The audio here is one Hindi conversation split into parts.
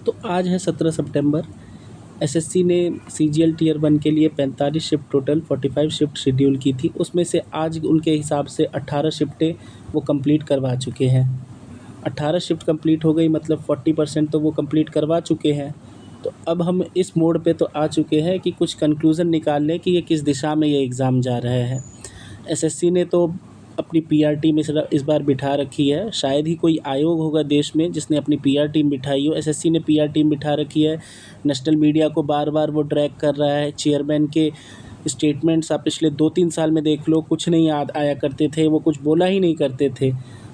तो आज है 17 सितंबर। एसएससी ने सीजीएल टियर 1 के लिए 45 शिफ्ट टोटल 45 शिफ्ट शेड्यूल की थी। उसमें से आज उनके हिसाब से 18 शिफ्टें वो कंप्लीट करवा चुके हैं। 18 शिफ्ट कंप्लीट हो गई मतलब 40% तो वो कंप्लीट करवा चुके हैं। तो अब हम इस मोड़ पे तो आ चुके हैं कि कुछ कंक्लूज़न निकाल लें कि ये किस दिशा में ये एग्ज़ाम जा रहे हैं। एसएससी ने तो अपनी पीआर टीम इस बार बिठा रखी है। शायद ही कोई आयोग होगा देश में जिसने अपनी पीआर टीम बिठाई हो। एसएससी ने पीआर टीम बिठा रखी है। नेशनल मीडिया को बार बार वो ट्रैक कर रहा है। चेयरमैन के स्टेटमेंट्स आप पिछले 2-3 साल में देख लो, कुछ नहीं याद आया करते थे, वो कुछ बोला ही नहीं करते थे।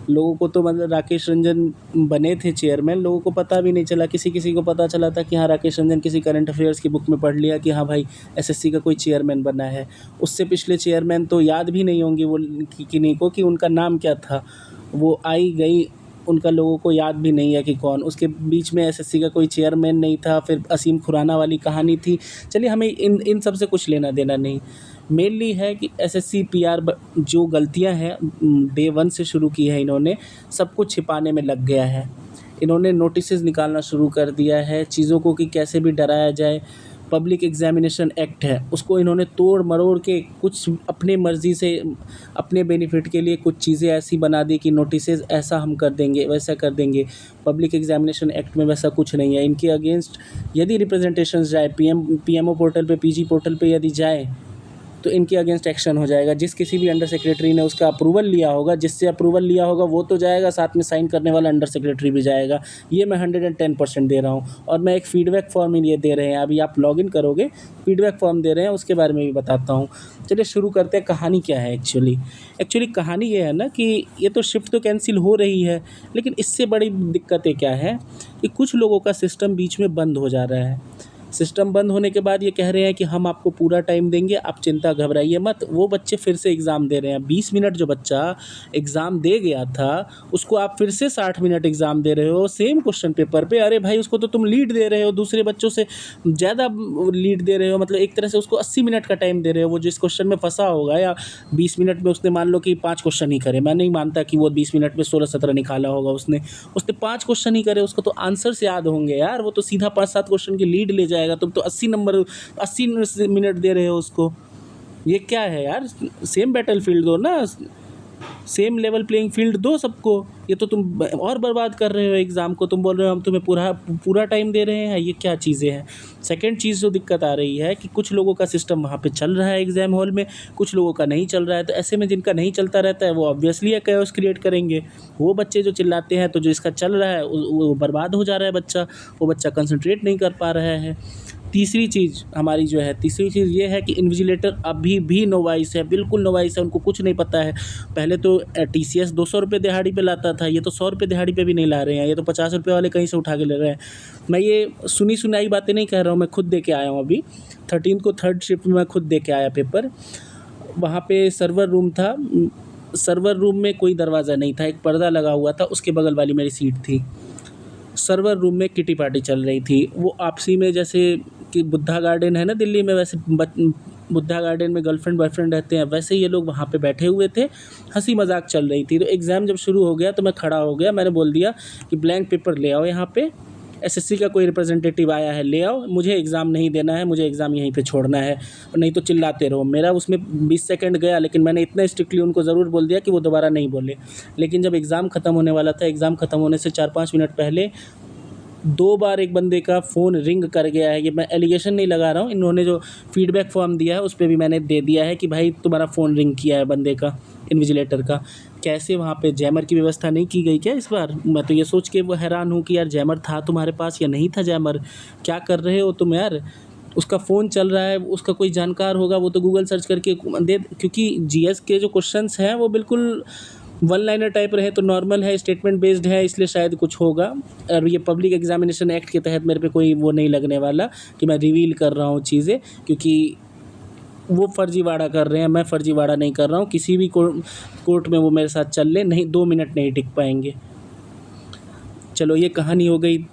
लोगों को तो मतलब राकेश रंजन बने थे चेयरमैन, लोगों को पता भी नहीं चला। किसी किसी को पता चला था कि हाँ राकेश रंजन किसी करंट अफेयर्स की बुक में पढ़ लिया कि हाँ भाई एसएससी का कोई चेयरमैन बना है। उससे पिछले चेयरमैन तो याद भी नहीं होंगे वो किन्हीं को कि उनका नाम क्या था। वो आई गई, उनका लोगों को याद भी नहीं है कि कौन। उसके बीच में एसएससी का कोई चेयरमैन नहीं था। फिर असीम खुराना वाली कहानी थी। चलिए, हमें इन सब से कुछ लेना देना नहीं। मेनली है कि एसएससी पीआर जो गलतियां हैं डे 1 से शुरू की है इन्होंने, सब कुछ छिपाने में लग गया है। इन्होंने नोटिसेस निकालना शुरू कर दिया है चीज़ों को कि कैसे भी डराया जाए। पब्लिक एग्जामिनेशन एक्ट है, उसको इन्होंने तोड़ मरोड़ के कुछ अपने मर्ज़ी से, अपने बेनिफिट के लिए कुछ चीज़ें ऐसी बना दी कि नोटिसेस ऐसा हम कर देंगे, वैसा कर देंगे। पब्लिक एग्जामिनेशन एक्ट में वैसा कुछ नहीं है। इनके अगेंस्ट यदि रिप्रेजेंटेशंस जाए पीएमओ पोर्टल पे, पीजी पोर्टल पे यदि जाए तो इनके अगेंस्ट एक्शन हो जाएगा। जिस किसी भी अंडर सेक्रेटरी ने उसका अप्रूवल लिया होगा, जिससे अप्रूवल लिया होगा वो तो जाएगा, साथ में साइन करने वाला अंडर सेक्रेटरी भी जाएगा। ये मैं 110% दे रहा हूँ। और मैं एक फ़ीडबैक फॉर्म ये दे रहे हैं, अभी आप लॉगिन करोगे फ़ीडबैक फॉर्म दे रहे हैं, उसके बारे में भी बताता हूँ। चलिए शुरू करते हैं। कहानी क्या है एक्चुअली कहानी ये है ना कि ये तो शिफ्ट तो कैंसिल हो रही है, लेकिन इससे बड़ी दिक्कतें क्या है कि कुछ लोगों का सिस्टम बीच में बंद हो जा रहा है। सिस्टम बंद होने के बाद ये कह रहे हैं कि हम आपको पूरा टाइम देंगे, आप चिंता घबराइए मत। वो बच्चे फिर से एग्ज़ाम दे रहे हैं। 20 मिनट जो बच्चा एग्ज़ाम दे गया था उसको आप फिर से 60 मिनट एग्ज़ाम दे रहे हो सेम क्वेश्चन पेपर पे। अरे भाई, उसको तो तुम लीड दे रहे हो, दूसरे बच्चों से ज़्यादा लीड दे रहे हो। मतलब एक तरह से उसको 80 मिनट का टाइम दे रहे हो। वो जिस क्वेश्चन में फंसा होगा, या 20 मिनट में उसने मान लो कि 5 क्वेश्चन ही करे, मैं नहीं मानता कि वो 20 मिनट में 16-17 निकाला होगा उसने 5 क्वेश्चन ही करे, उसको तो आंसर्स याद होंगे यार। वो तो सीधा 5-7 क्वेश्चन की लीड ले जाएगा। तुम तो 80 मिनट दे रहे हो उसको। ये क्या है यार? सेम बैटल फील्ड दो ना, सेम लेवल प्लेइंग फील्ड दो सबको। ये तो तुम और बर्बाद कर रहे हो एग्ज़ाम को। तुम बोल रहे हो हम तुम्हें पूरा टाइम दे रहे हैं। ये क्या चीज़ें हैं? सेकंड चीज़ जो दिक्कत आ रही है कि कुछ लोगों का सिस्टम वहाँ पे चल रहा है एग्ज़ाम हॉल में, कुछ लोगों का नहीं चल रहा है। तो ऐसे में जिनका नहीं चलता रहता है वो ऑब्वियसली कैओस क्रिएट करेंगे। वो बच्चे जो चिल्लाते हैं, तो जो इसका चल रहा है वो बर्बाद हो जा रहा है बच्चा। वो बच्चा कंसंट्रेट नहीं कर पा रहा है। तीसरी चीज़ ये है कि इन्विजिलेटर अभी भी नोवाइस है, बिल्कुल नोवाइस है। उनको कुछ नहीं पता है। पहले तो टीसीएस 200 रुपये दिहाड़ी पे लाता था, ये तो 100 रुपये दिहाड़ी पे भी नहीं ला रहे हैं। ये तो 50 रुपये वाले कहीं से उठा के ले रहे हैं। मैं ये सुनी सुनाई बातें नहीं कह रहा हूँ, मैं खुद दे के आया हूँ। अभी 13 को 3rd शिफ्ट में मैं खुद दे के आया पेपर। वहाँ पे सर्वर रूम था। सर्वर रूम में कोई दरवाज़ा नहीं था, एक पर्दा लगा हुआ था, उसके बगल वाली मेरी सीट थी। सर्वर रूम में किटी पार्टी चल रही थी। वो आपसी में, जैसे कि बुद्धा गार्डन है ना दिल्ली में, वैसे बुद्धा गार्डन में गर्लफ्रेंड बॉयफ्रेंड रहते हैं, वैसे ये लोग वहाँ पे बैठे हुए थे। हंसी मजाक चल रही थी। तो एग्ज़ाम जब शुरू हो गया तो मैं खड़ा हो गया। मैंने बोल दिया कि ब्लैंक पेपर ले आओ, यहाँ पे एसएससी का कोई रिप्रेजेंटेटिव आया है, ले आओ। मुझे एग्ज़ाम नहीं देना है, मुझे एग्ज़ाम यहीं पे छोड़ना है, और नहीं तो चिल्लाते रहो। मेरा उसमें 20 सेकंड गया, लेकिन मैंने इतना स्ट्रिक्टली उनको ज़रूर बोल दिया कि वो दोबारा नहीं बोले। लेकिन जब एग्ज़ाम ख़त्म होने वाला था, एग्ज़ाम ख़त्म होने से 4-5 मिनट पहले 2 बार एक बंदे का फ़ोन रिंग कर गया है। ये मैं एलिगेशन नहीं लगा रहा हूँ। इन्होंने जो फ़ीडबैक फॉर्म दिया है उस पे भी मैंने दे दिया है कि भाई तुम्हारा फ़ोन रिंग किया है बंदे का, इन्विजिलेटर का। कैसे वहाँ पे जैमर की व्यवस्था नहीं की गई क्या इस बार? मैं तो ये सोच के वो हैरान हूँ कि यार जैमर था तुम्हारे पास या नहीं था जैमर? क्या कर रहे हो तुम यार? उसका फ़ोन चल रहा है, उसका कोई जानकार होगा, वो तो गूगल सर्च करके दे। क्योंकि जीएस के जो क्वेश्चंस हैं वो बिल्कुल वन लाइनर टाइप रहे तो नॉर्मल है, स्टेटमेंट बेस्ड है, इसलिए शायद कुछ होगा। और ये पब्लिक एग्जामिनेशन एक्ट के तहत मेरे पे कोई वो नहीं लगने वाला कि मैं रिवील कर रहा हूँ चीज़ें, क्योंकि वो फर्जीवाड़ा कर रहे हैं, मैं फर्जीवाड़ा नहीं कर रहा हूँ। किसी भी कोर्ट में वो मेरे साथ चल ले, नहीं 2 मिनट नहीं टिक पाएंगे। चलो, ये कहानी हो गई।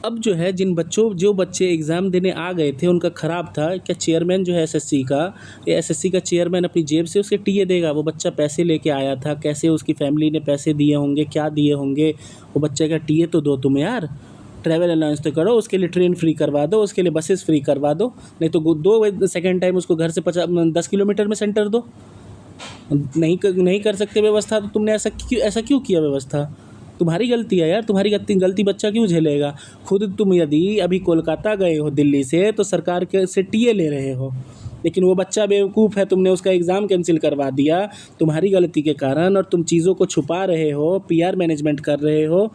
अब जो है जो बच्चे एग्ज़ाम देने आ गए थे उनका ख़राब था। क्या चेयरमैन जो है एसएससी का चेयरमैन अपनी जेब से उसे टीए देगा? वो बच्चा पैसे लेके आया था, कैसे उसकी फैमिली ने पैसे दिए होंगे, क्या दिए होंगे? वो बच्चे का टीए तो दो तुम यार। ट्रैवल अलाउंस तो करो, उसके लिए ट्रेन फ्री करवा दो, उसके लिए बसेस फ्री करवा दो, नहीं तो दो सेकेंड टाइम उसको घर से 10 किलोमीटर में सेंटर दो। नहीं कर सकते व्यवस्था तो तुमने ऐसा क्यों किया व्यवस्था? तुम्हारी गलती है यार, तुम्हारी गलती बच्चा क्यों झेलेगा? खुद तुम यदि अभी कोलकाता गए हो दिल्ली से तो सरकार के से टीए ले रहे हो, लेकिन वो बच्चा बेवकूफ़ है, तुमने उसका एग्ज़ाम कैंसिल करवा दिया तुम्हारी गलती के कारण, और तुम चीज़ों को छुपा रहे हो, पीआर मैनेजमेंट कर रहे हो।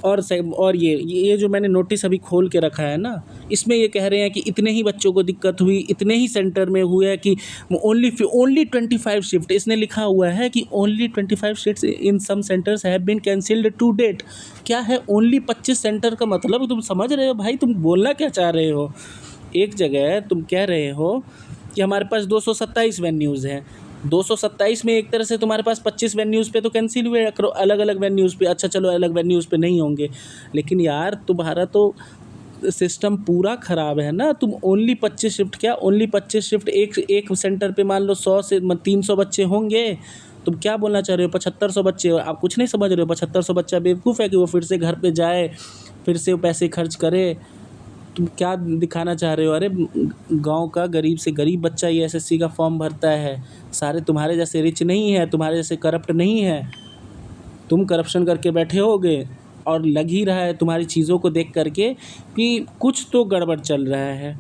और ये जो मैंने नोटिस अभी खोल के रखा है ना, इसमें ये कह रहे हैं कि इतने ही बच्चों को दिक्कत हुई, इतने ही सेंटर में हुआ है कि ओनली 25 शिफ्ट, इसने लिखा हुआ है कि only 25 shifts in some centres have been cancelled to date. क्या है ओनली 25 सेंटर का मतलब? तुम समझ रहे हो भाई, तुम बोलना क्या चाह रहे हो? एक जगह तुम कह रहे हो कि हमारे पास 227 वेन्यूज़ हैं, 227 में एक तरह से तुम्हारे पास 25 वेन्यूज़ पे तो कैंसिल हुए, अलग अलग वेन्यूज़ पे। अच्छा चलो अलग वेन्यूज़ पे नहीं होंगे, लेकिन यार तुम्हारा तो सिस्टम पूरा ख़राब है ना। तुम ओनली 25 शिफ्ट, क्या ओनली 25 शिफ्ट एक सेंटर पे मान लो 100 से 300 बच्चे होंगे, तुम क्या बोलना चाह रहे हो? 7500 बच्चे, आप कुछ नहीं समझ रहे हो? 7500 बच्चा बेवकूफ़ है कि वो फिर से घर पे जाए, फिर से वो पैसे खर्च करे? तुम क्या दिखाना चाह रहे हो? अरे गांव का गरीब से गरीब बच्चा ये एसएससी का फॉर्म भरता है, सारे तुम्हारे जैसे रिच नहीं है, तुम्हारे जैसे करप्ट नहीं है। तुम करप्शन करके बैठे होगे और लग ही रहा है तुम्हारी चीज़ों को देख करके कि कुछ तो गड़बड़ चल रहा है।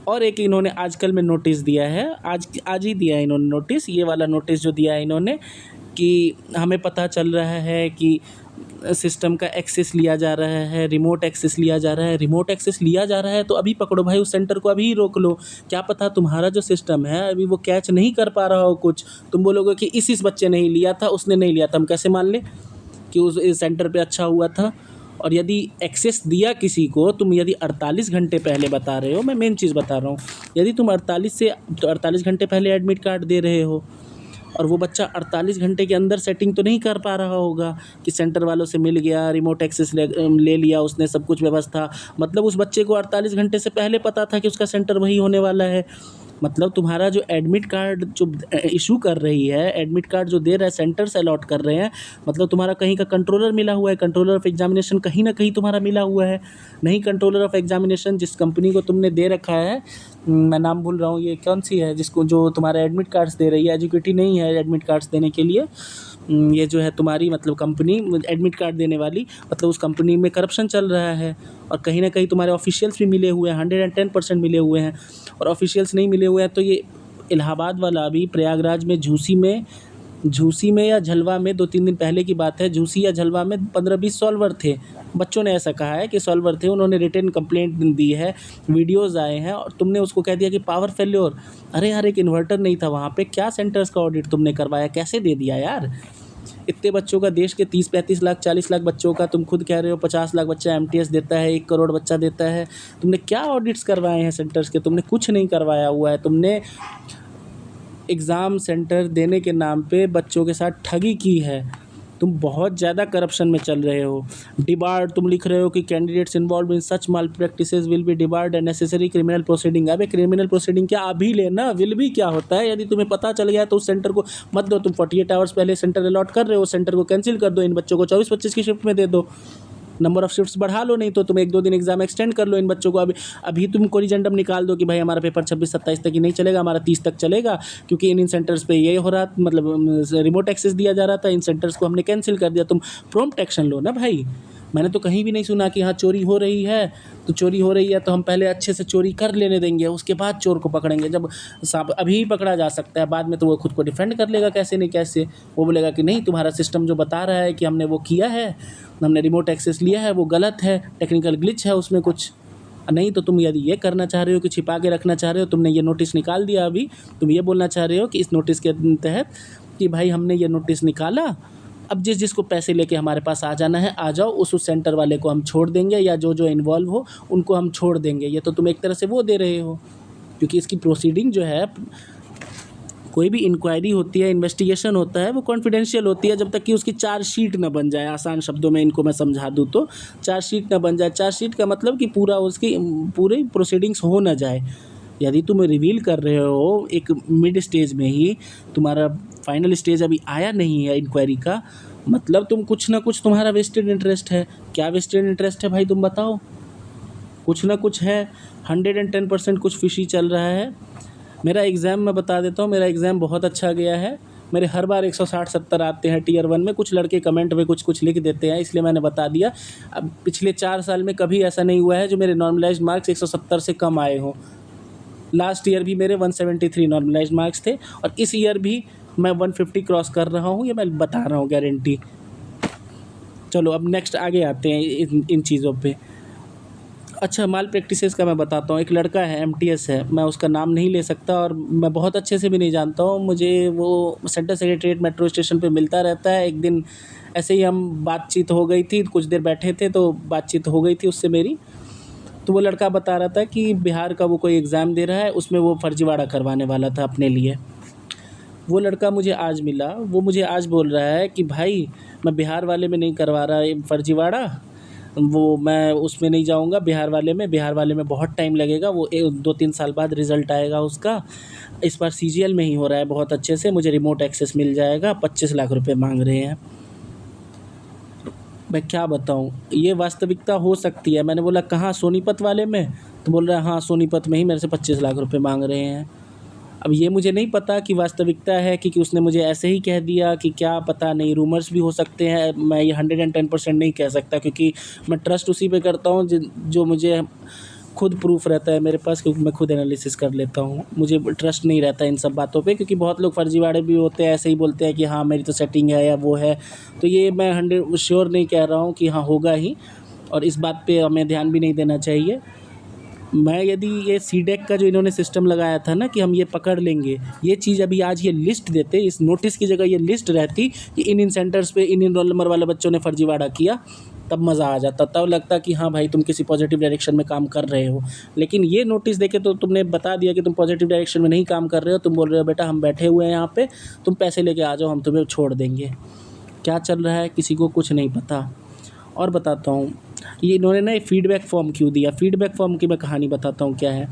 और एक इन्होंने आजकल में नोटिस दिया है, आज ही दिया है इन्होंने नोटिस, ये वाला नोटिस जो दिया है इन्होंने कि हमें पता चल रहा है कि सिस्टम का एक्सेस लिया जा रहा है, रिमोट एक्सेस लिया जा रहा है। रिमोट एक्सेस लिया जा रहा है तो अभी पकड़ो भाई, उस सेंटर को अभी ही रोक लो। क्या पता तुम्हारा जो सिस्टम है अभी वो कैच नहीं कर पा रहा हो कुछ, तुम बोलोगे कि इस बच्चे ने ही लिया था, उसने नहीं लिया था, हम कैसे मान लें कि उस सेंटर पे अच्छा हुआ था? और यदि एक्सेस दिया किसी को, तुम यदि 48 घंटे पहले बता रहे हो, मैं मेन चीज़ बता रहा हूँ, यदि तुम 48 घंटे पहले एडमिट कार्ड दे रहे हो और वो बच्चा 48 घंटे के अंदर सेटिंग तो नहीं कर पा रहा होगा कि सेंटर वालों से मिल गया, रिमोट एक्सेस ले लिया उसने, सब कुछ व्यवस्था, मतलब उस बच्चे को 48 घंटे से पहले पता था कि उसका सेंटर वही होने वाला है। मतलब तुम्हारा जो एडमिट कार्ड जो इशू कर रही है, एडमिट कार्ड जो दे रहा है, सेंटर्स अलॉट कर रहे हैं, मतलब तुम्हारा कहीं का कंट्रोलर मिला हुआ है, कंट्रोलर ऑफ एग्जामिनेशन कहीं ना कहीं तुम्हारा मिला हुआ है। नहीं कंट्रोलर ऑफ एग्जामिनेशन जिस कंपनी को तुमने दे रखा है, मैं नाम भूल रहा हूँ, ये कौन सी है जिसको जो तुम्हारा एडमिट कार्ड्स दे रही है, एजुकेटी नहीं है एडमिट कार्ड्स देने के लिए, ये जो है तुम्हारी मतलब कंपनी एडमिट कार्ड देने वाली, मतलब उस कंपनी में करप्शन चल रहा है। और कहीं ना कहीं तुम्हारे ऑफिशियल्स भी मिले हुए हैं, 110% मिले हुए हैं। और ऑफिशियल्स नहीं मिले हुए हैं तो ये इलाहाबाद वाला अभी प्रयागराज में झूसी में या झलवा में 2-3 दिन पहले की बात है, झूसी या झलवा में 15-20 सॉल्वर थे। बच्चों ने ऐसा कहा है कि सॉल्वर थे, उन्होंने रिटन कंप्लेंट दी है, वीडियोज़ आए हैं, और तुमने उसको कह दिया कि पावर फेल्योर। अरे यार एक इन्वर्टर नहीं था वहाँ पे, क्या सेंटर्स का ऑडिट तुमने करवाया, कैसे दे दिया यार? इतने बच्चों का, देश के 30-35 लाख 40 लाख बच्चों का, तुम खुद कह रहे हो 50 लाख बच्चा एमटीएस देता है, 1 करोड़ बच्चा देता है। तुमने क्या ऑडिट्स करवाए हैं सेंटर्स के? तुमने कुछ नहीं करवाया हुआ है। तुमने एग्ज़ाम सेंटर देने के नाम पे बच्चों के साथ ठगी की है। तुम बहुत ज़्यादा करप्शन में चल रहे हो। डिबार्ड तुम लिख रहे हो कि candidates involve in such mall practices will be debarred and necessary criminal proceeding. अबे क्रिमिनल प्रोसीडिंग क्या अभी लेना, विल भी क्या होता है? यदि तुम्हें पता चल गया तो उस सेंटर को मत दो। तुम 48 आवर्स पहले सेंटर अलॉट कर रहे हो, सेंटर को कैंसिल कर दो, इन बच्चों को 24-25 की शिफ्ट में दे दो, नंबर ऑफ़ शिफ्ट्स बढ़ा लो, नहीं तो तुम 1-2 दिन एग्जाम एक्सटेंड कर लो इन बच्चों को। अभी तुम कोरिजेंडम निकाल दो कि भाई हमारा पेपर 26-27 तक ही नहीं चलेगा, हमारा 30 तक चलेगा, क्योंकि इन सेंटर्स पे ये हो रहा, मतलब रिमोट एक्सेस दिया जा रहा था, इन सेंटर्स को हमने कैंसिल कर दिया। तुम प्रॉम्प्ट एक्शन लो ना भाई। मैंने तो कहीं भी नहीं सुना कि हाँ चोरी हो रही है तो चोरी हो रही है तो हम पहले अच्छे से चोरी कर लेने देंगे, उसके बाद चोर को पकड़ेंगे। जब सांप अभी ही पकड़ा जा सकता है, बाद में तो वो खुद को डिफेंड कर लेगा, कैसे नहीं कैसे। वो बोलेगा कि नहीं, तुम्हारा सिस्टम जो बता रहा है कि हमने वो किया है, हमने रिमोट एक्सेस लिया है, वो गलत है, टेक्निकल ग्लिच है उसमें कुछ। नहीं तो तुम यदि ये करना चाह रहे हो कि छिपा के रखना चाह रहे हो, तुमने ये नोटिस निकाल दिया, अभी तुम ये बोलना चाह रहे हो कि इस नोटिस के तहत कि भाई हमने ये नोटिस निकाला, अब जिसको पैसे लेके हमारे पास आ जाना है आ जाओ, उस सेंटर वाले को हम छोड़ देंगे, या जो इन्वॉल्व हो उनको हम छोड़ देंगे। ये तो तुम एक तरह से वो दे रहे हो, क्योंकि इसकी प्रोसीडिंग जो है, कोई भी इंक्वायरी होती है, इन्वेस्टिगेशन होता है, वो कॉन्फिडेंशियल होती है जब तक कि उसकी चार्जशीट ना बन जाए। आसान शब्दों में इनको मैं समझा दूँ तो चार्जशीट ना बन जाए। चार्जशीट का मतलब कि उसकी पूरी प्रोसीडिंग्स हो ना जाए। यदि तुम रिवील कर रहे हो एक मिड स्टेज में ही, तुम्हारा फाइनल स्टेज अभी आया नहीं है इंक्वायरी का, मतलब तुम कुछ ना कुछ तुम्हारा वेस्टेड इंटरेस्ट है। क्या वेस्टेड इंटरेस्ट है भाई, तुम बताओ। कुछ ना कुछ है, 110% कुछ फिशी चल रहा है। मेरा एग्ज़ाम मैं बता देता हूँ, मेरा एग्ज़ाम बहुत अच्छा गया है। मेरे हर बार 160-70 आते हैं टियर 1 में। कुछ लड़के कमेंट में कुछ कुछ लिख देते हैं, इसलिए मैंने बता दिया। अब पिछले 4 साल में कभी ऐसा नहीं हुआ है जो मेरे नॉर्मलाइज्ड मार्क्स 170 से कम आए हों। लास्ट ईयर भी मेरे 173 नॉर्मलाइज्ड मार्क्स थे, और इस ईयर भी मैं 150 क्रॉस कर रहा हूँ, ये मैं बता रहा हूँ गारंटी। चलो अब नेक्स्ट आगे आते हैं इन चीज़ों पे। अच्छा, माल प्रैक्टिसेस का मैं बताता हूँ। एक लड़का है, एमटीएस है, मैं उसका नाम नहीं ले सकता और मैं बहुत अच्छे से भी नहीं जानता हूँ। मुझे वो सेंट्रल सेक्रेटरीट मेट्रो स्टेशन पे मिलता रहता है। एक दिन ऐसे ही हम बातचीत हो गई थी, कुछ देर बैठे थे तो बातचीत हो गई थी उससे मेरी। तो वो लड़का बता रहा था कि बिहार का वो कोई एग्ज़ाम दे रहा है, उसमें वो फर्जीवाड़ा करवाने वाला था अपने लिए। वो लड़का मुझे आज मिला, वो मुझे आज बोल रहा है कि भाई मैं बिहार वाले में नहीं करवा रहा ये फर्जीवाड़ा, वो मैं उसमें नहीं जाऊंगा बिहार वाले में बहुत टाइम लगेगा, वो 2-3 साल बाद रिज़ल्ट आएगा उसका। इस बार सीजीएल में ही हो रहा है बहुत अच्छे से, मुझे रिमोट एक्सेस मिल जाएगा। 25 लाख रुपए मांग रहे हैं। मैं क्या बताऊं, ये वास्तविकता हो सकती है। मैंने बोला कहाँ, सोनीपत वाले में? तो बोल रहा है हाँ सोनीपत में ही मेरे से 25 लाख रुपए मांग रहे हैं। अब ये मुझे नहीं पता कि वास्तविकता है कि उसने मुझे ऐसे ही कह दिया कि क्या पता नहीं, रूमर्स भी हो सकते हैं। मैं ये 110% नहीं कह सकता, क्योंकि मैं ट्रस्ट उसी पे करता हूँ जो मुझे खुद प्रूफ रहता है मेरे पास, क्योंकि मैं खुद एनालिसिस कर लेता हूँ। मुझे ट्रस्ट नहीं रहता इन सब बातों पे, क्योंकि बहुत लोग फर्जीवाड़े भी होते हैं, ऐसे ही बोलते हैं कि हाँ मेरी तो सेटिंग है या वो है। तो ये मैं 100 श्योर नहीं कह रहा हूँ कि हाँ होगा ही, और इस बात पे हमें ध्यान भी नहीं देना चाहिए। मैं यदि ये सीडेक का जो इन्होंने सिस्टम लगाया था ना कि हम ये पकड़ लेंगे, ये चीज़ अभी आज ये लिस्ट देते, इस नोटिस की जगह ये लिस्ट रहती कि इन सेंटर्स पे इन रोल नंबर वाले बच्चों ने फर्जीवाड़ा किया, तब मज़ा आ जाता, तब लगता कि हाँ भाई तुम किसी पॉजिटिव डायरेक्शन में काम कर रहे हो। लेकिन ये नोटिस देके तो तुमने बता दिया कि तुम पॉजिटिव डायरेक्शन में नहीं काम कर रहे हो। तुम बोल रहे हो बेटा हम बैठे हुए हैं यहाँ पे, तुम पैसे लेके आ जाओ, हम तुम्हें छोड़ देंगे। क्या चल रहा है किसी को कुछ नहीं पता। और बताता हूँ, ये इन्होंने ना एक फ़ीडबैक फॉर्म क्यों दिया। फ़ीडबैक फॉर्म की मैं कहानी बताता हूँ क्या है।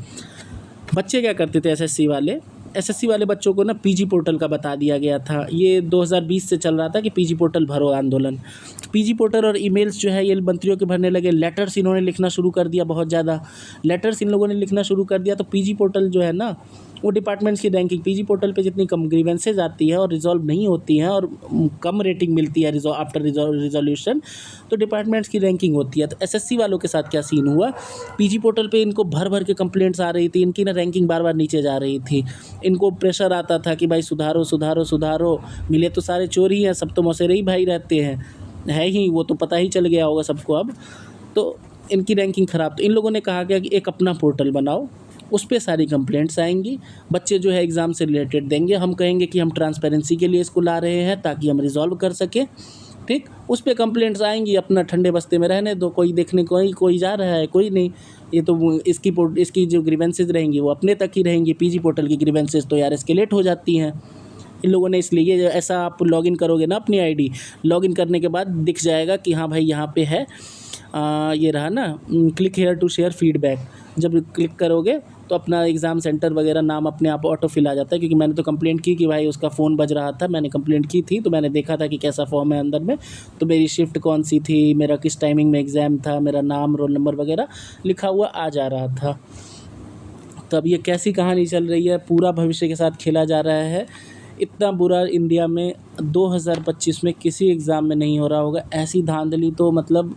बच्चे क्या करते थे, एसएससी वाले बच्चों को ना पीजी पोर्टल का बता दिया गया था। ये 2020 से चल रहा था कि पीजी पोर्टल भरो आंदोलन। पीजी पोर्टल और ईमेल्स जो है ये मंत्रियों के भरने लगे। लेटर्स इन्होंने लिखना शुरू कर दिया, बहुत ज़्यादा लेटर्स इन लोगों ने लिखना शुरू कर दिया। तो पीजी पोर्टल जो है ना, वो डिपार्टमेंट्स की रैंकिंग, पीजी पोर्टल पे जितनी कम ग्रीवेंसेज आती है और रिजॉल्व नहीं होती हैं और कम रेटिंग मिलती है आफ्टर रिजोल्यूशन, तो डिपार्टमेंट्स की रैंकिंग होती है। तो एसएससी वालों के साथ क्या सीन हुआ, पीजी पोर्टल पे इनको भर भर के कंप्लेंट्स आ रही थी, इनकी ना रैंकिंग बार बार नीचे जा रही थी। इनको प्रेशर आता था कि भाई सुधारो सुधारो सुधारो, मिले तो सारे चोर ही हैं, सब तो मौसेरे ही भाई रहते हैं, है ही, वो तो पता ही चल गया होगा सबको अब। तो इनकी रैंकिंग ख़राब, तो इन लोगों ने कहा गया कि एक अपना पोर्टल बनाओ, उस पर सारी कंप्लेंट्स आएंगी, बच्चे जो है एग्ज़ाम से रिलेटेड देंगे, हम कहेंगे कि हम ट्रांसपेरेंसी के लिए इसको ला रहे हैं ताकि हम रिजॉल्व कर सकें, ठीक। उस पर कंप्लेंट्स आएंगी, अपना ठंडे बस्ते में रहने दो, कोई देखने कोई जा रहा है कोई नहीं। ये तो इसकी जो ग्रीवेंसेज रहेंगी वो अपने तक ही रहेंगी। पीजी पोर्टल की ग्रीवेंसेज तो यार एस्केलेट हो जाती हैं इन लोगों ने। इसलिए ये ऐसा आप लॉगिन करोगे ना अपनी आईडी, लॉगिन करने के बाद दिख जाएगा कि हाँ भाई यहाँ पे है, ये रहा ना, click here to share feedback. जब क्लिक करोगे तो अपना एग्ज़ाम सेंटर वगैरह नाम अपने आप ऑटो फिल आ जाता है। क्योंकि मैंने तो कंप्लेंट की कि भाई उसका फ़ोन बज रहा था, मैंने कंप्लेंट की थी, तो मैंने देखा था कि कैसा फॉर्म है अंदर में, तो मेरी शिफ्ट कौन सी थी, मेरा किस टाइमिंग में एग्ज़ाम था, मेरा नाम रोल नंबर वगैरह लिखा हुआ आ जा रहा था। तो अब ये कैसी कहानी चल रही है, पूरा भविष्य के साथ खेला जा रहा है। इतना बुरा इंडिया में 2025 में किसी एग्ज़ाम में नहीं हो रहा होगा। ऐसी धांधली तो मतलब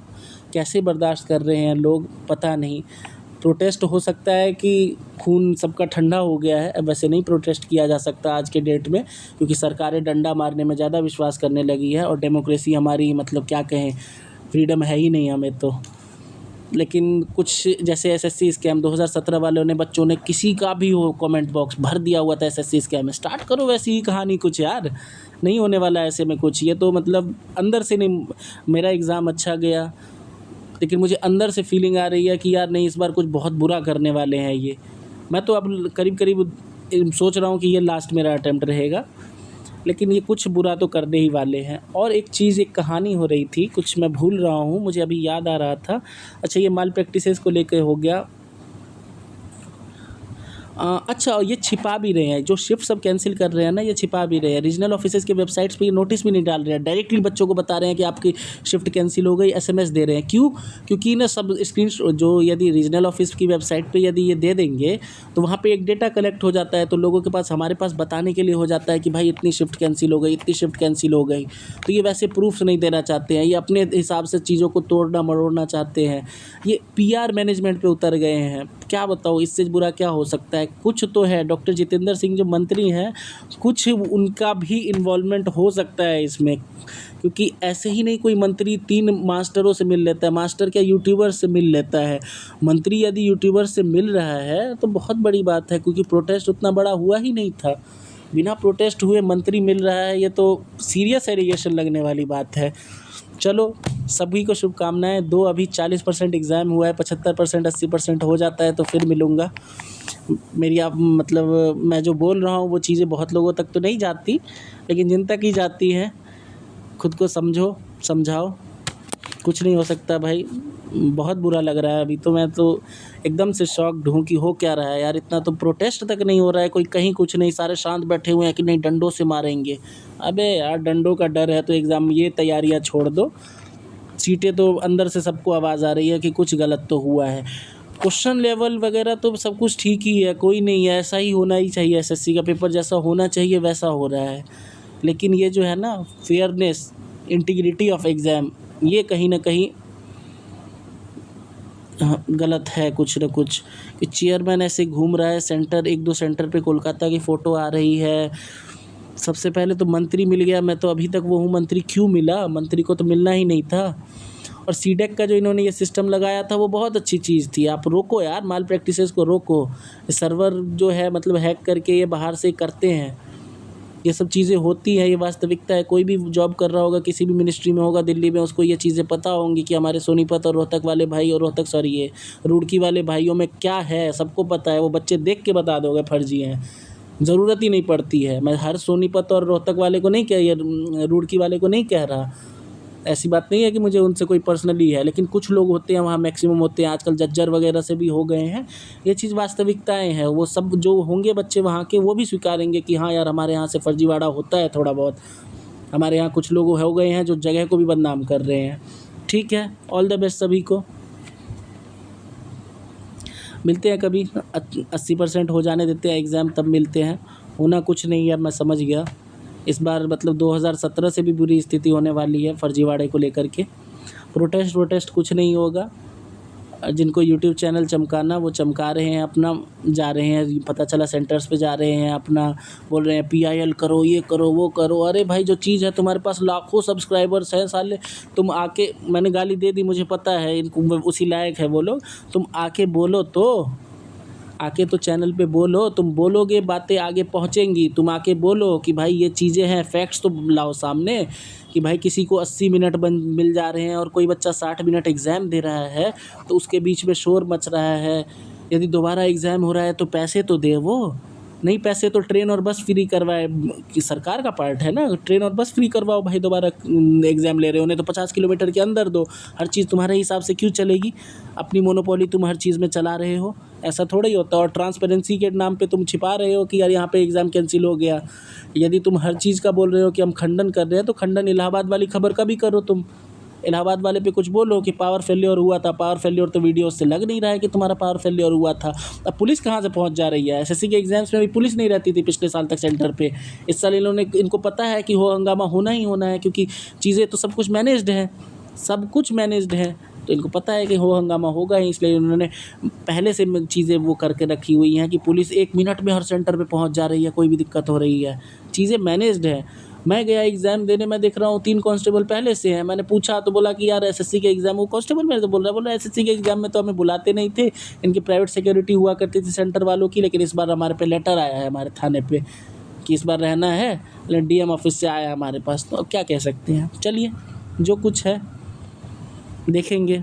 कैसे बर्दाश्त कर रहे हैं लोग, पता नहीं। प्रोटेस्ट हो सकता है कि खून सबका ठंडा हो गया है, वैसे नहीं प्रोटेस्ट किया जा सकता आज के डेट में, क्योंकि सरकारें डंडा मारने में ज़्यादा विश्वास करने लगी है और डेमोक्रेसी हमारी मतलब क्या कहें, फ्रीडम है ही नहीं हमें तो। लेकिन कुछ जैसे एसएससी स्कैम 2017 वालों ने, बच्चों ने किसी का भी हो कमेंट बॉक्स भर दिया हुआ था एसएससी स्कैम, स्टार्ट करो वैसी ही कहानी कुछ यार, नहीं होने वाला ऐसे में कुछ। ये तो मतलब अंदर से नहीं, मेरा एग्ज़ाम अच्छा गया लेकिन मुझे अंदर से फीलिंग आ रही है कि यार नहीं, इस बार कुछ बहुत बुरा करने वाले हैं ये। मैं तो अब करीब करीब सोच रहा हूँ कि ये लास्ट मेरा अटेम्प्ट रहेगा, लेकिन ये कुछ बुरा तो करने ही वाले हैं। और एक चीज़, एक कहानी हो रही थी, कुछ मैं भूल रहा हूँ, मुझे अभी याद आ रहा था। अच्छा, ये माल प्रैक्टिसेस को लेकर हो गया। अच्छा, ये छिपा भी रहे हैं, जो शिफ्ट सब कैंसिल कर रहे हैं ना, ये छिपा भी रहे हैं। रीजनल ऑफिसेज़ के वेबसाइट्स पे ये नोटिस भी नहीं डाल रहे हैं, डायरेक्टली बच्चों को बता रहे हैं कि आपकी शिफ्ट कैंसिल हो गई, एसएमएस दे रहे हैं। क्यों? क्योंकि ना सब स्क्रीन जो यदि रीजनल ऑफिस की वेबसाइट पे यदि ये दे देंगे तो वहाँ पे एक डेटा कलेक्ट हो जाता है, तो लोगों के पास, हमारे पास बताने के लिए हो जाता है कि भाई इतनी शिफ्ट कैंसिल हो गई, इतनी शिफ्ट कैंसिल हो गई। तो ये वैसे प्रूफ नहीं देना चाहते हैं, ये अपने हिसाब से चीज़ों को तोड़ना मरोड़ना चाहते हैं। ये पीआर मैनेजमेंट पे उतर गए हैं। क्या बताऊँ, इससे बुरा क्या हो सकता है? कुछ तो है, डॉक्टर जितेंद्र सिंह जो मंत्री हैं, कुछ उनका भी इन्वॉल्वमेंट हो सकता है इसमें, क्योंकि ऐसे ही नहीं कोई मंत्री 3 मास्टरों से मिल लेता है। मास्टर क्या, यूट्यूबर से मिल लेता है। मंत्री यदि यूट्यूबर से मिल रहा है तो बहुत बड़ी बात है, क्योंकि प्रोटेस्ट उतना बड़ा हुआ ही नहीं था। बिना प्रोटेस्ट हुए मंत्री मिल रहा है, ये तो सीरियस एलिगेशन लगने वाली बात है। चलो, सभी को शुभकामनाएँ। दो अभी 40% एग्ज़ाम हुआ है, 75% 80% हो जाता है तो फिर मिलूँगा। मेरी आप मतलब मैं जो बोल रहा हूँ वो चीज़ें बहुत लोगों तक तो नहीं जाती, लेकिन जिन तक ही जाती हैं, खुद को समझो, समझाओ। कुछ नहीं हो सकता भाई। बहुत बुरा लग रहा है अभी तो, मैं तो एकदम से शॉक्ड हूँ कि हो क्या रहा है यार। इतना तो प्रोटेस्ट तक नहीं हो रहा है, कोई कहीं कुछ नहीं, सारे शांत बैठे हुए हैं कि नहीं डंडों से मारेंगे। अबे यार, डंडों का डर है तो एग्ज़ाम ये तैयारियाँ छोड़ दो। सीटें तो अंदर से सबको आवाज़ आ रही है कि कुछ गलत तो हुआ है। क्वेश्चन लेवल वगैरह तो सब कुछ ठीक ही है, कोई नहीं है, ऐसा ही होना ही चाहिए। एसएससी का पेपर जैसा होना चाहिए वैसा हो रहा है। लेकिन ये जो है ना, फेयरनेस, इंटीग्रिटी ऑफ एग्ज़ाम, ये कहीं ना कहीं गलत है कुछ न कुछ। कि चेयरमैन ऐसे घूम रहा है, सेंटर, 1-2 सेंटर पे कोलकाता की फ़ोटो आ रही है। सबसे पहले तो मंत्री मिल गया, मैं तो अभी तक वो हूँ, मंत्री क्यों मिला? मंत्री को तो मिलना ही नहीं था। और सीडेक का जो इन्होंने ये सिस्टम लगाया था वो बहुत अच्छी चीज़ थी। आप रोको यार, माल प्रैक्टिसेस को रोको। सर्वर जो है मतलब हैक करके ये बाहर से करते हैं, ये सब चीज़ें होती हैं, ये वास्तविकता है। कोई भी जॉब कर रहा होगा, किसी भी मिनिस्ट्री में होगा दिल्ली में, उसको ये चीज़ें पता होंगी कि हमारे सोनीपत और रोहतक वाले भाई, और रोहतक सॉरी ये रुड़की वाले भाइयों में क्या है, सबको पता है। वो बच्चे देख के बता दोगे फर्जी हैं, ज़रूरत ही नहीं पड़ती है। मैं हर सोनीपत और रोहतक वाले को नहीं कह, ये रुड़की वाले को नहीं कह रहा, ऐसी बात नहीं है कि मुझे उनसे कोई पर्सनली है, लेकिन कुछ लोग होते हैं वहाँ, मैक्सिमम होते हैं, आजकल जज्जर वगैरह से भी हो गए हैं। ये चीज़ वास्तविकताएं हैं। वो सब जो होंगे बच्चे वहाँ के, वो भी स्वीकारेंगे कि हाँ यार, हमारे यहाँ से फर्जीवाड़ा होता है थोड़ा बहुत। हमारे यहाँ कुछ लोग हो गए हैं जो जगह को भी बदनाम कर रहे हैं। ठीक है, ऑल द बेस्ट सभी को। मिलते हैं कभी, 80% हो जाने देते हैं एग्ज़ाम, तब मिलते हैं। होना कुछ नहीं है, मैं समझ गया। इस बार मतलब 2017 से भी बुरी स्थिति होने वाली है फर्जीवाड़े को लेकर के। प्रोटेस्ट कुछ नहीं होगा। जिनको यूट्यूब चैनल चमकाना वो चमका रहे हैं, अपना जा रहे हैं, पता चला सेंटर्स पे जा रहे हैं, अपना बोल रहे हैं PIL करो, ये करो, वो करो। अरे भाई, जो चीज़ है, तुम्हारे पास लाखों सब्सक्राइबर्स हैं साले, तुम आके, मैंने गाली दे दी, मुझे पता है, इनको उसी लायक है वो लोग। तुम आके बोलो तो, आके तो चैनल पे बोलो, तुम बोलोगे बातें आगे पहुंचेंगी। तुम आके बोलो कि भाई ये चीज़ें हैं, फैक्ट्स तो लाओ सामने, कि भाई किसी को 80 मिनट मिल जा रहे हैं और कोई बच्चा 60 मिनट एग्ज़ाम दे रहा है, तो उसके बीच में शोर मच रहा है। यदि दोबारा एग्ज़ाम हो रहा है तो पैसे तो दे वो, नहीं पैसे तो ट्रेन और बस फ्री करवाए, कि सरकार का पार्ट है ना, ट्रेन और बस फ्री करवाओ भाई। दोबारा एग्ज़ाम ले रहे हो, नहीं तो 50 किलोमीटर के अंदर दो। हर चीज़ तुम्हारे हिसाब से क्यों चलेगी? अपनी मोनोपोली तुम हर चीज़ में चला रहे हो, ऐसा थोड़ा ही होता है। और ट्रांसपेरेंसी के नाम पे तुम छिपा रहे हो कि यार यहाँ पे एग्ज़ाम कैंसिल हो गया। यदि तुम हर चीज़ का बोल रहे हो कि हम खंडन कर रहे हैं, तो खंडन इलाहाबाद वाली खबर का भी करो। तुम इलाहाबाद वाले पे कुछ बोलो कि पावर फेल्योर हुआ था। पावर फेल्योर तो वीडियो से लग नहीं रहा है कि तुम्हारा पावर फेल्योर हुआ था। अब पुलिस कहाँ से पहुँच जा रही है? एसएससी के एग्जाम्स में भी पुलिस नहीं रहती थी पिछले साल तक सेंटर पे। इस साल इनको पता है कि हो हंगामा होना ही होना है, क्योंकि चीज़ें तो सब कुछ मैनेज्ड है, सब कुछ मैनेज्ड है, तो इनको पता है कि हो हंगामा होगा ही। इसलिए उन्होंने पहले से चीज़ें वो करके रखी हुई हैं कि पुलिस 1 मिनट में हर सेंटर पे पहुंच जा रही है, कोई भी दिक्कत हो रही है, चीज़ें मैनेज्ड है। मैं गया एग्ज़ाम देने, मैं देख रहा हूँ 3 कांस्टेबल पहले से हैं। मैंने पूछा तो बोला कि यार एसएससी के एग्ज़ाम, वो कांस्टेबल मेरे से बोल रहा है एसएससी के एग्ज़ाम में तो हमें बुलाते नहीं थे, इनकी प्राइवेट सिक्योरिटी हुआ करती थी सेंटर वालों की, लेकिन इस बार हमारे पे लेटर आया है हमारे थाने पे कि इस बार रहना है, डीएम ऑफिस से आया हमारे पास। तो अब क्या कह सकते हैं, चलिए जो कुछ है देखेंगे।